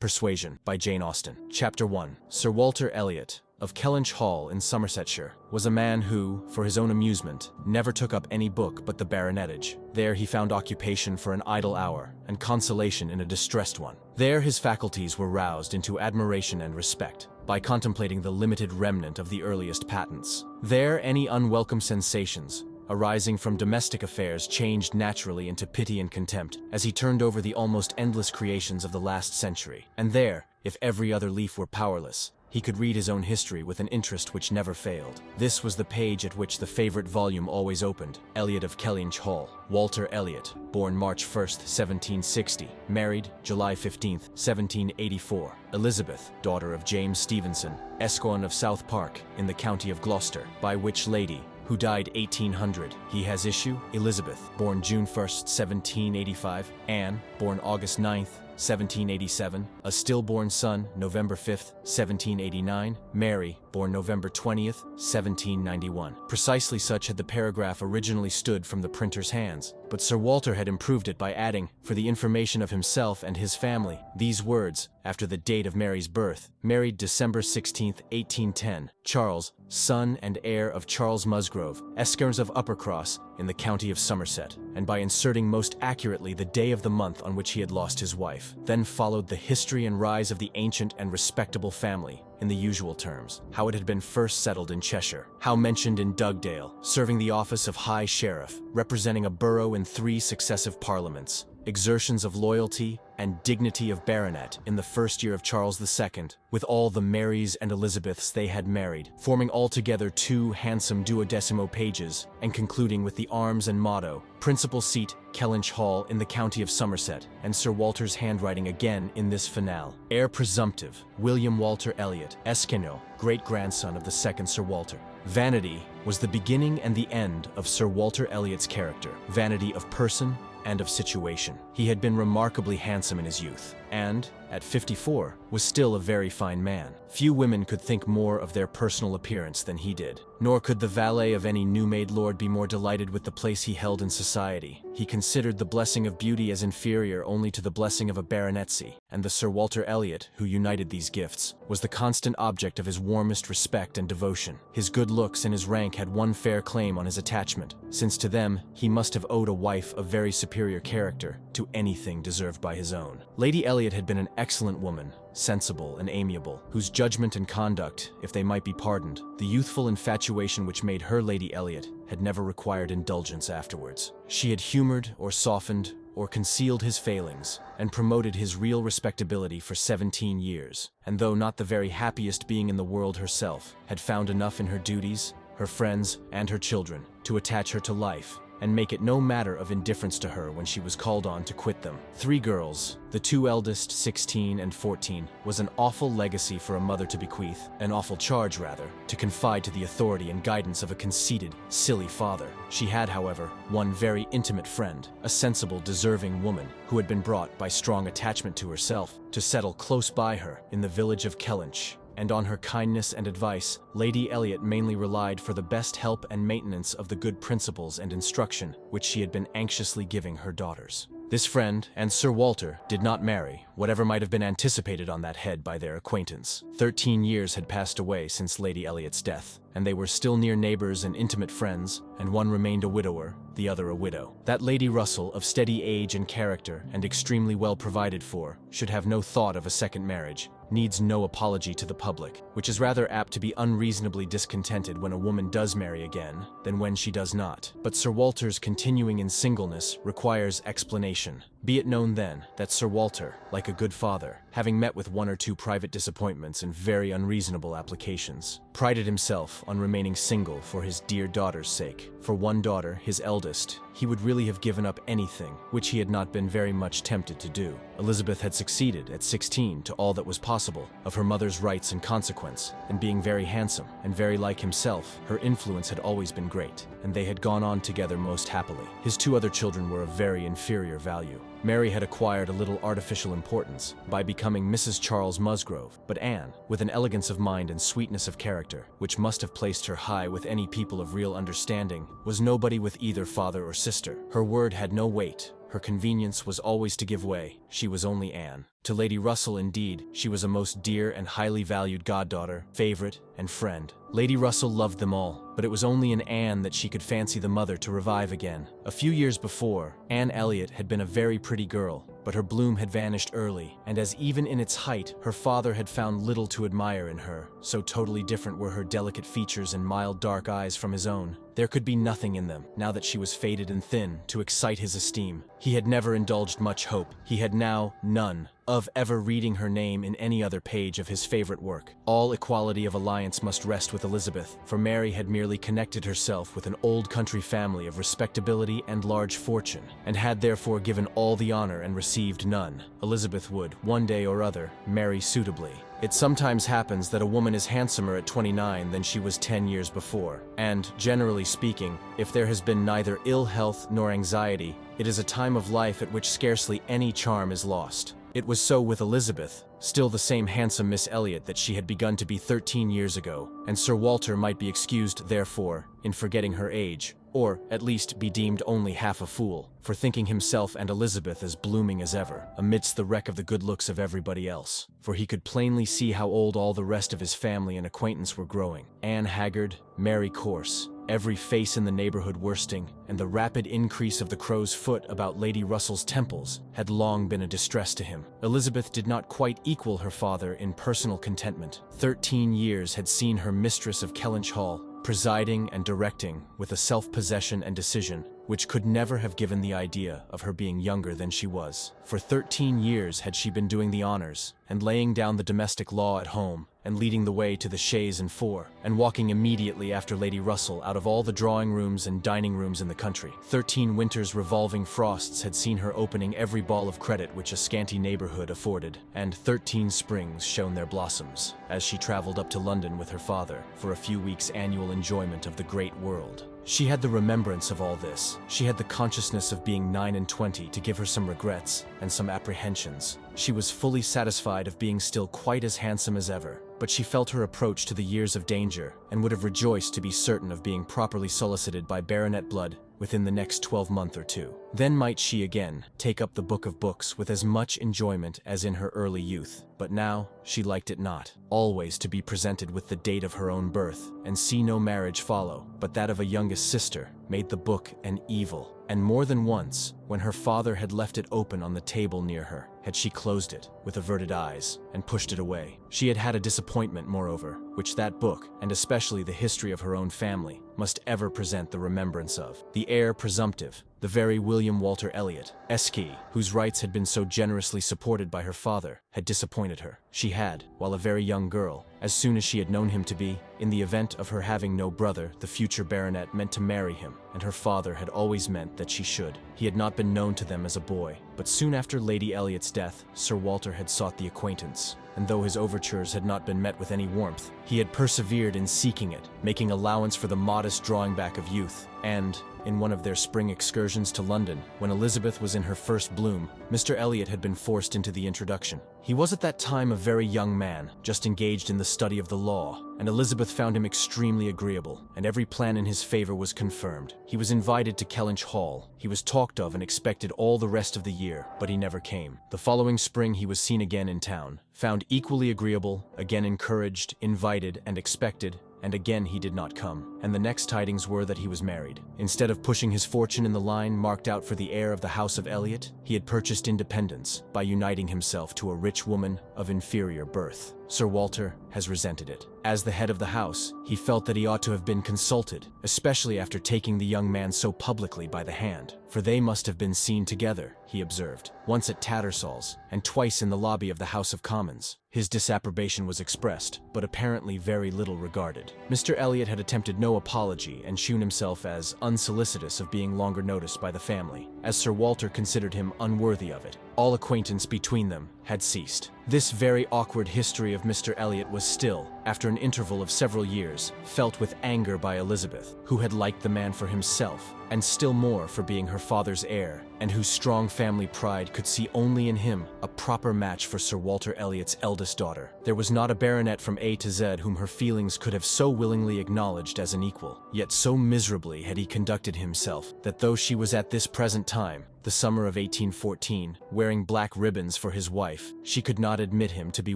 Persuasion by Jane Austen. Chapter 1. Sir Walter Elliot, of Kellynch Hall in Somersetshire, was a man who, for his own amusement, never took up any book but the baronetage. There he found occupation for an idle hour, and consolation in a distressed one. There his faculties were roused into admiration and respect, by contemplating the limited remnant of the earliest patents. There any unwelcome sensations, arising from domestic affairs, changed naturally into pity and contempt, as he turned over the almost endless creations of the last century. And there, if every other leaf were powerless, he could read his own history with an interest which never failed. This was the page at which the favorite volume always opened. Elliot of Kellynch Hall, Walter Elliot, born March 1st, 1760, married July 15th, 1784. Elizabeth, daughter of James Stevenson, Esquire of South Park, in the county of Gloucester, by which lady, who died 1800. He has issue, Elizabeth, born June 1st, 1785, Anne, born August 9th, 1787, a stillborn son, November 5th, 1789, Mary, born November 20th, 1791. Precisely such had the paragraph originally stood from the printer's hands, but Sir Walter had improved it by adding, for the information of himself and his family, these words, after the date of Mary's birth: married December 16th, 1810, Charles, son and heir of Charles Musgrove, Esquire of Uppercross, in the county of Somerset, and by inserting most accurately the day of the month on which he had lost his wife. Then followed the history and rise of the ancient and respectable family, in the usual terms, how it had been first settled in Cheshire, how mentioned in Dugdale, serving the office of High Sheriff, representing a borough in 3 successive parliaments, exertions of loyalty and dignity of baronet in the first year of Charles II, with all the Marys and Elizabeths they had married, forming altogether 2 handsome 12 pages, and concluding with the arms and motto, principal seat, Kellynch Hall in the county of Somerset, and Sir Walter's handwriting again in this finale. Heir presumptive, William Walter Elliot, Esquire, great-grandson of the second Sir Walter. Vanity was the beginning and the end of Sir Walter Elliot's character, vanity of person and of situation. He had been remarkably handsome in his youth, and, at 54, was still a very fine man. Few women could think more of their personal appearance than he did, nor could the valet of any new-made lord be more delighted with the place he held in society. He considered the blessing of beauty as inferior only to the blessing of a baronetcy, and the Sir Walter Elliot, who united these gifts, was the constant object of his warmest respect and devotion. His good looks and his rank had one fair claim on his attachment, since to them he must have owed a wife of very superior character to anything deserved by his own. Lady Elliot had been an excellent woman, sensible and amiable, whose judgment and conduct, if they might be pardoned, the youthful infatuation which made her Lady Elliot, had never required indulgence afterwards. She had humored or softened or concealed his failings, and promoted his real respectability for 17 years, and though not the very happiest being in the world herself, had found enough in her duties, her friends, and her children, to attach her to life, and make it no matter of indifference to her when she was called on to quit them. 3 girls, the 2 eldest, 16 and 14, was an awful legacy for a mother to bequeath, an awful charge rather, to confide to the authority and guidance of a conceited, silly father. She had, however, one very intimate friend, a sensible, deserving woman, who had been brought by strong attachment to herself, to settle close by her in the village of Kellynch. And on her kindness and advice, Lady Elliot mainly relied for the best help and maintenance of the good principles and instruction which she had been anxiously giving her daughters. This friend and Sir Walter did not marry, whatever might have been anticipated on that head by their acquaintance. 13 years had passed away since Lady Elliot's death, and they were still near neighbors and intimate friends, and one remained a widower, the other a widow. That Lady Russell, of steady age and character, and extremely well provided for, should have no thought of a second marriage, needs no apology to the public, which is rather apt to be unreasonably discontented when a woman does marry again than when she does not. But Sir Walter's continuing in singleness requires explanation. Be it known then that Sir Walter, like a good father, having met with 1 or 2 private disappointments and very unreasonable applications, prided himself on remaining single for his dear daughter's sake. For one daughter, his eldest, he would really have given up anything, which he had not been very much tempted to do. Elizabeth had succeeded, at 16, to all that was possible, of her mother's rights and consequence, and being very handsome, and very like himself, her influence had always been great, and they had gone on together most happily. His 2 other children were of very inferior value. Mary had acquired a little artificial importance by becoming Mrs. Charles Musgrove, but Anne, with an elegance of mind and sweetness of character, which must have placed her high with any people of real understanding, was nobody with either father or sister. Her word had no weight, her convenience was always to give way. She was only Anne. To Lady Russell, indeed, she was a most dear and highly valued goddaughter, favorite, and friend. Lady Russell loved them all, but it was only in Anne that she could fancy the mother to revive again. A few years before, Anne Elliot had been a very pretty girl, but her bloom had vanished early, and as even in its height, her father had found little to admire in her, so totally different were her delicate features and mild dark eyes from his own. There could be nothing in them, now that she was faded and thin, to excite his esteem. He had never indulged much hope. He had now none of ever reading her name in any other page of his favorite work. All equality of alliance must rest with Elizabeth, for Mary had merely connected herself with an old country family of respectability and large fortune, and had therefore given all the honor and received none. Elizabeth would, one day or other, marry suitably. It sometimes happens that a woman is handsomer at 29 than she was 10 years before, and, generally speaking, if there has been neither ill health nor anxiety, it is a time of life at which scarcely any charm is lost. It was so with Elizabeth, still the same handsome Miss Elliot that she had begun to be 13 years ago, and Sir Walter might be excused, therefore, in forgetting her age, or, at least, be deemed only half a fool, for thinking himself and Elizabeth as blooming as ever, amidst the wreck of the good looks of everybody else. For he could plainly see how old all the rest of his family and acquaintance were growing. Anne haggard, Mary coarse, every face in the neighborhood worsting, and the rapid increase of the crow's foot about Lady Russell's temples had long been a distress to him. Elizabeth did not quite equal her father in personal contentment. 13 years had seen her mistress of Kellynch Hall, presiding and directing with a self-possession and decision which could never have given the idea of her being younger than she was. For 13 years had she been doing the honors, and laying down the domestic law at home, and leading the way to the chaise and four, and walking immediately after Lady Russell out of all the drawing rooms and dining rooms in the country. 13 winters' revolving frosts had seen her opening every ball of credit which a scanty neighborhood afforded, and 13 springs shone their blossoms, as she traveled up to London with her father for a few weeks' annual enjoyment of the great world. She had the remembrance of all this. She had the consciousness of being 29 to give her some regrets and some apprehensions. She was fully satisfied of being still quite as handsome as ever, but she felt her approach to the years of danger, and would have rejoiced to be certain of being properly solicited by baronet blood within the next 12 months or two. Then might she again take up the book of books with as much enjoyment as in her early youth. But now she liked it not, always to be presented with the date of her own birth, and see no marriage follow, but that of a youngest sister, made the book an evil. And more than once, when her father had left it open on the table near her, had she closed it, with averted eyes, and pushed it away. She had had a disappointment, moreover, which that book, and especially the history of her own family, must ever present the remembrance of. The heir presumptive, the very William Walter Elliot, Esq., whose rights had been so generously supported by her father, had disappointed her. She had, while a very young girl, as soon as she had known him to be, in the event of her having no brother, the future baronet meant to marry him, and her father had always meant that she should. He had not been known to them as a boy, but soon after Lady Elliot's death, Sir Walter had sought the acquaintance, and though his overtures had not been met with any warmth, he had persevered in seeking it, making allowance for the modest drawing back of youth, and, in one of their spring excursions to London, when Elizabeth was in her first bloom, Mr. Elliot had been forced into the introduction. He was at that time a very young man, just engaged in the study of the law, and Elizabeth found him extremely agreeable, and every plan in his favor was confirmed. He was invited to Kellynch Hall. He was talked of and expected all the rest of the year, but he never came. The following spring he was seen again in town, found equally agreeable, again encouraged, invited, and expected, and again he did not come, and the next tidings were that he was married. Instead of pushing his fortune in the line marked out for the heir of the House of Elliot, he had purchased independence by uniting himself to a rich woman of inferior birth. Sir Walter has resented it. As the head of the house, he felt that he ought to have been consulted, especially after taking the young man so publicly by the hand, for they must have been seen together, he observed, once at Tattersall's, and twice in the lobby of the House of Commons. His disapprobation was expressed, but apparently very little regarded. Mr. Elliot had attempted no apology and shewn himself as unsolicitous of being longer noticed by the family, as Sir Walter considered him unworthy of it. All acquaintance between them had ceased. This very awkward history of Mr. Elliot was still, after an interval of several years, felt with anger by Elizabeth, who had liked the man for himself, and still more for being her father's heir, and whose strong family pride could see only in him a proper match for Sir Walter Elliot's eldest daughter. There was not a baronet from A to Z whom her feelings could have so willingly acknowledged as an equal, yet so miserably had he conducted himself that though she was at this present time the summer of 1814, wearing black ribbons for his wife, she could not admit him to be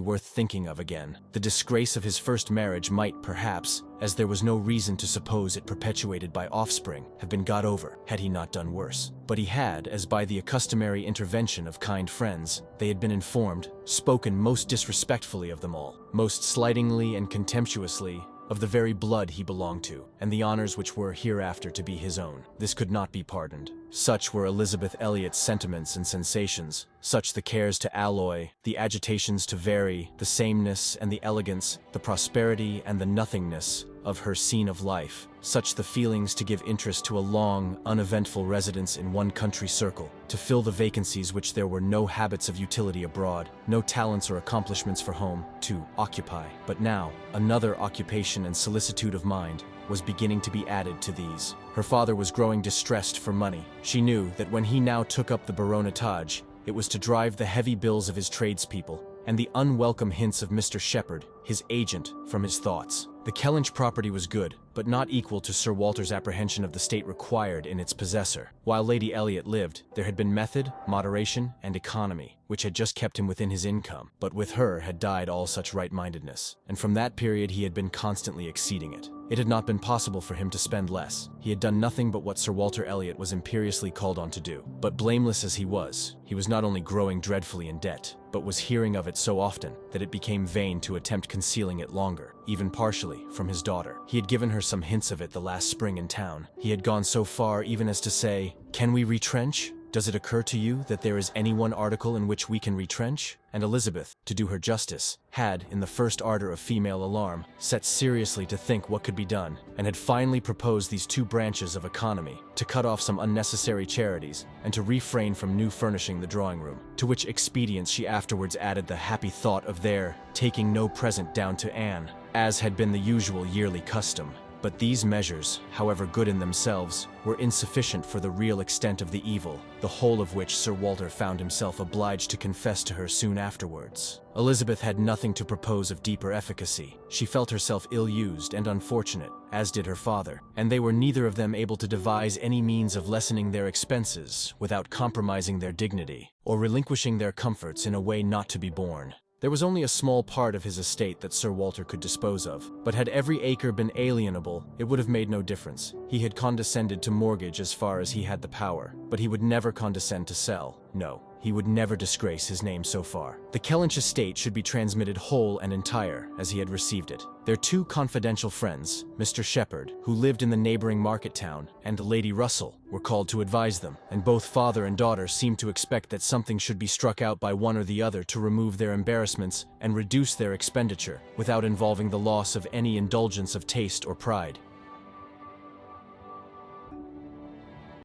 worth thinking of again. The disgrace of his first marriage might, perhaps, as there was no reason to suppose it perpetuated by offspring, have been got over, had he not done worse. But he had, as by the customary intervention of kind friends, they had been informed, spoken most disrespectfully of them all, most slightingly and contemptuously, of the very blood he belonged to, and the honors which were hereafter to be his own. This could not be pardoned. Such were Elizabeth Elliot's sentiments and sensations, such the cares to alloy, the agitations to vary, the sameness and the elegance, the prosperity and the nothingness of her scene of life, such the feelings to give interest to a long, uneventful residence in one country circle, to fill the vacancies which there were no habits of utility abroad, no talents or accomplishments for home, to occupy. But now, another occupation and solicitude of mind was beginning to be added to these. Her father was growing distressed for money. She knew that when he now took up the baronetage, it was to drive the heavy bills of his tradespeople and the unwelcome hints of Mr. Shepherd, his agent, from his thoughts. The Kellynch property was good, but not equal to Sir Walter's apprehension of the state required in its possessor. While Lady Elliot lived, there had been method, moderation, and economy, which had just kept him within his income, but with her had died all such right-mindedness, and from that period he had been constantly exceeding it. It had not been possible for him to spend less. He had done nothing but what Sir Walter Elliot was imperiously called on to do. But blameless as he was not only growing dreadfully in debt, but was hearing of it so often that it became vain to attempt concealing it longer, even partially, from his daughter. He had given her some hints of it the last spring in town. He had gone so far even as to say, "Can we retrench? Does it occur to you that there is any one article in which we can retrench?" And Elizabeth, to do her justice, had, in the first ardor of female alarm, set seriously to think what could be done, and had finally proposed these two branches of economy: to cut off some unnecessary charities, and to refrain from new furnishing the drawing-room, to which expedients she afterwards added the happy thought of their taking no present down to Anne, as had been the usual yearly custom. But these measures, however good in themselves, were insufficient for the real extent of the evil, the whole of which Sir Walter found himself obliged to confess to her soon afterwards. Elizabeth had nothing to propose of deeper efficacy. She felt herself ill-used and unfortunate, as did her father, and they were neither of them able to devise any means of lessening their expenses without compromising their dignity, or relinquishing their comforts in a way not to be borne. There was only a small part of his estate that Sir Walter could dispose of, but had every acre been alienable, it would have made no difference. He had condescended to mortgage as far as he had the power, but he would never condescend to sell. No, he would never disgrace his name so far. The Kellynch estate should be transmitted whole and entire, as he had received it. Their two confidential friends, Mr. Shepherd, who lived in the neighboring market town, and Lady Russell, were called to advise them, and both father and daughter seemed to expect that something should be struck out by one or the other to remove their embarrassments and reduce their expenditure, without involving the loss of any indulgence of taste or pride.